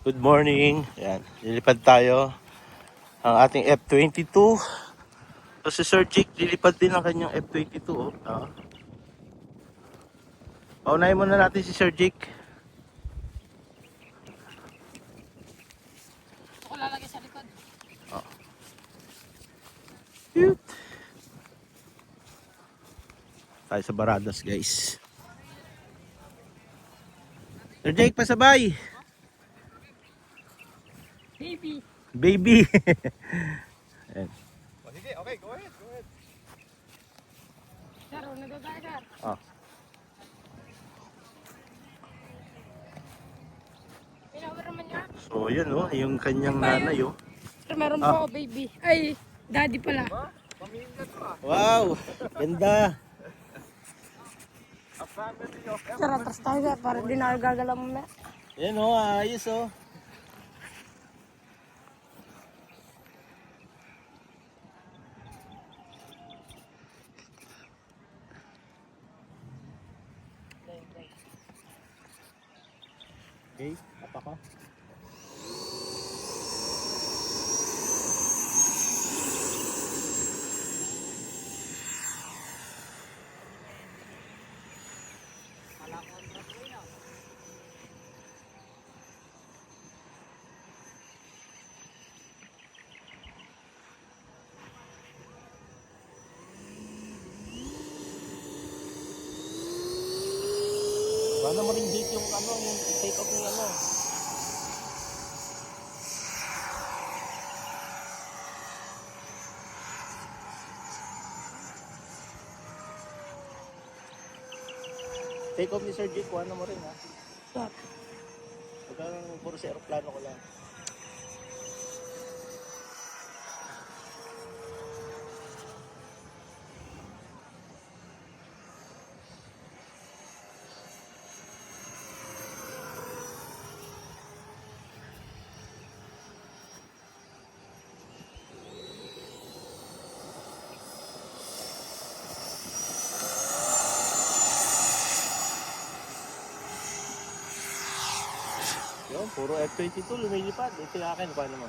Good morning. Yan, lilipad tayo ang ating F-22. So si Sir Jake, lilipad din ang kanyang F-22. Oh. Paunahin muna natin si Sir Jake. Ako lalagay sa likod. Oh. Cute. Tayo sa Baradas, guys. Sir Jake, pasabay. Baby. Baby. Ayan. Oh, sige, okay, go ahead, go ahead. Sir, nagagagar. Oh. Pinawa naman niya. So yun oh, yung kanyang nanay oh. Sir, meron po ako baby. Ay, daddy pala. Pamilya to ah. Wow, ganda. A family of Sir, atras tayo sir, para di na gagalaw mo na. Yan oh, ayos oh. Okay, apa ko? Paano mo rin date yung ano, yung take off ng ano? Take off ni Sir Jake, ano mo rin ha? Sir, Hanggang puro sa aeroplano ko lang. Yun, puro F-22 lumilipad. Ito yung akin, paano mo?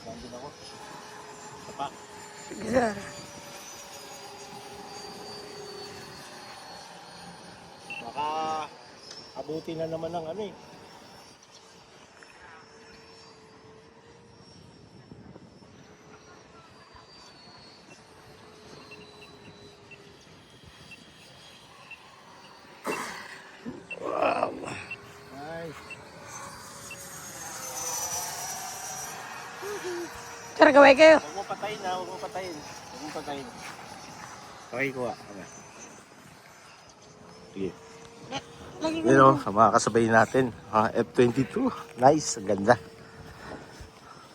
Nandun ako. Sapa. sige sir. Baka abuti na naman ng ano eh. Wow. Nice. Sir, gaway kayo. Huwag mo patayin ha, huwag mo patayin. Huwag mo patayin. Okay, kuha. Okay. Sige. Lagi ko Yun o, mga kasabay natin. F-22. Nice, ang ganda.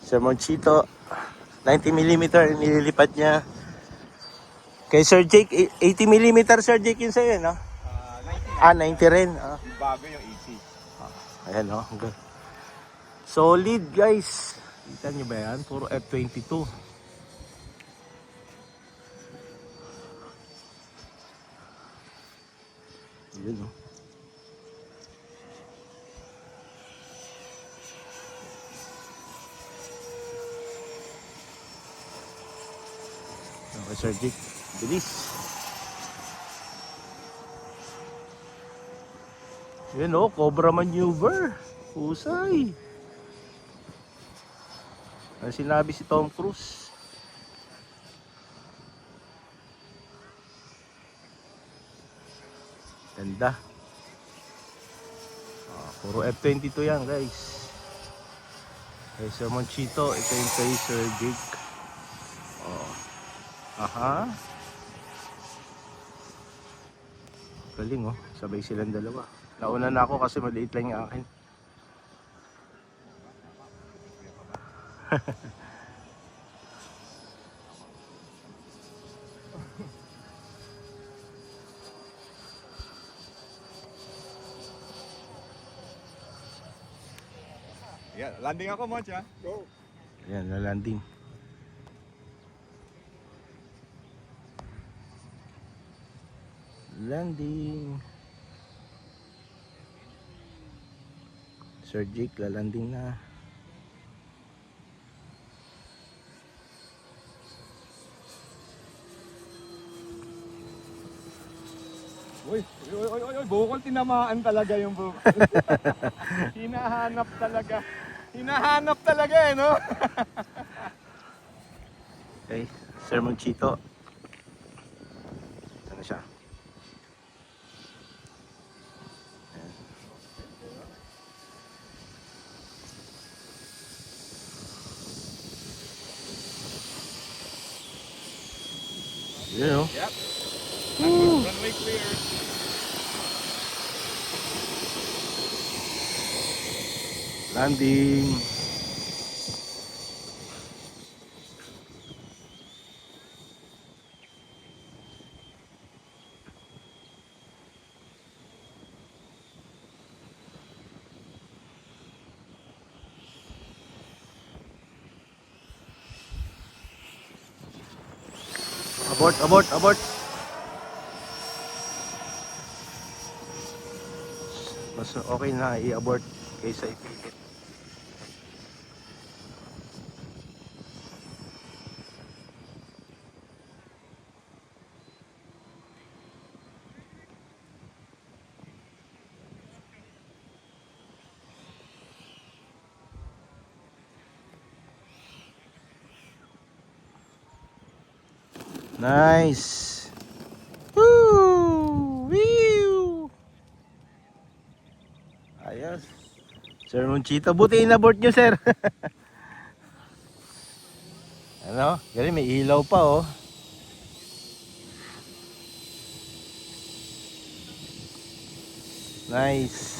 Sir Monchito, 90mm nililipad niya. Kay Sir Jake, 80mm Sir Jake yun sa'yo, no? 90 90 rin. Yung bago yung 80. Ayan o, hanggang. Solid guys. Kita nyo ba yan? Puro F-22. Yun o. Okay, Sir Jake. Bilis. Yun o, Cobra maneuver. Husay. Ano sinabi si Tom Cruise? Ganda. Puro F-22 yan guys. Kay Sir Monchito, ito yung kay Sir Jake. Aha. Galing oh, sabay silang dalawa. Nauna na ako kasi maliit lang yung akin. Yeah, landing ako, Monch, ha? Go. Ayan, lalanding. Landing. Sir Jake, lalanding na. Uy, bukol tinamaan talaga yung bukol. Hinahanap talaga. Hinahanap talaga eh, no? Okay, Sir Monchito. Saan na siya? Yun o. Yep. Runway clear. Landing. Abort, abort, abort. Mas okay na i-abort kaysa ipilit. Nice. Woo! Woo! Ayos. Sir Monchito, buti inabort nyo, sir. Ano? Galing, may ilaw pa, oh. Nice.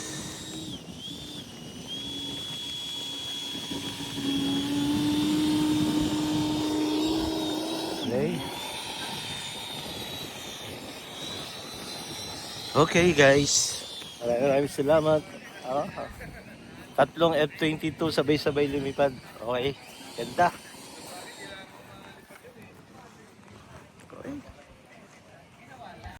Okay. Okay, guys. Maraming salamat. Tatlong F-22 sabay-sabay lumipad. Okay. Ganda.